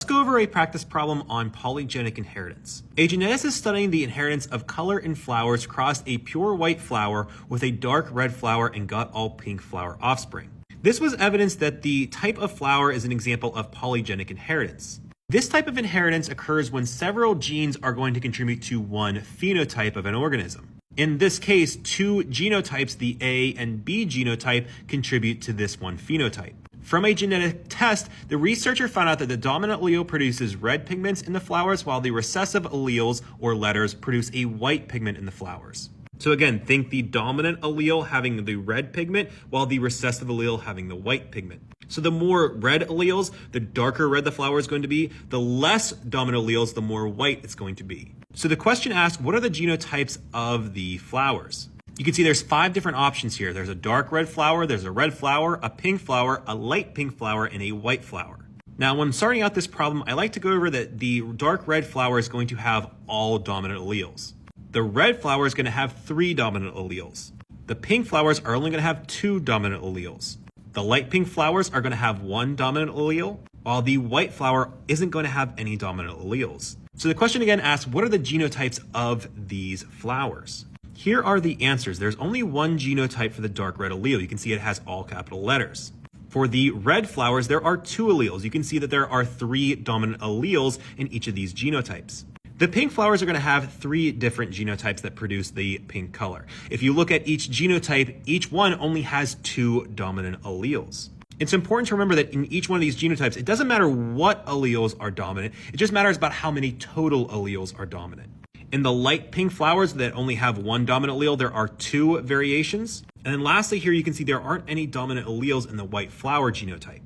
go over a practice problem on polygenic inheritance. A geneticist studying the inheritance of color in flowers crossed a pure white flower with a dark red flower and got all pink flower offspring. This was evidence that the type of flower is an example of polygenic inheritance. This type of inheritance occurs when several genes are going to contribute to one phenotype of an organism. In this case, two genotypes, the A and B genotype, contribute to this one phenotype. From a genetic test, the researcher found out that the dominant allele produces red pigments in the flowers, while the recessive alleles, or letters, produce a white pigment in the flowers. So again, think the dominant allele having the red pigment, while the recessive allele having the white pigment. So the more red alleles, the darker red the flower is going to be. The less dominant alleles, the more white it's going to be. So the question asks, what are the genotypes of the flowers? You can see there's 5 different options here. There's a dark red flower, there's a red flower, a pink flower, a light pink flower, and a white flower. Now, when starting out this problem, I like to go over that the dark red flower is going to have all dominant alleles. The red flower is going to have 3 dominant alleles. The pink flowers are only going to have 2 dominant alleles. The light pink flowers are going to have 1 dominant allele, while the white flower isn't going to have any dominant alleles. So the question again asks, what are the genotypes of these flowers? Here are the answers. There's only one genotype for the dark red allele. You can see it has all capital letters. For the red flowers, there are 2 alleles. You can see that there are 3 dominant alleles in each of these genotypes. The pink flowers are going to have 3 different genotypes that produce the pink color. If you look at each genotype, each one only has 2 dominant alleles. It's important to remember that in each one of these genotypes, it doesn't matter what alleles are dominant. It just matters about how many total alleles are dominant. In the light pink flowers that only have 1 dominant allele, there are 2 variations. And then lastly here, you can see there aren't any dominant alleles in the white flower genotype.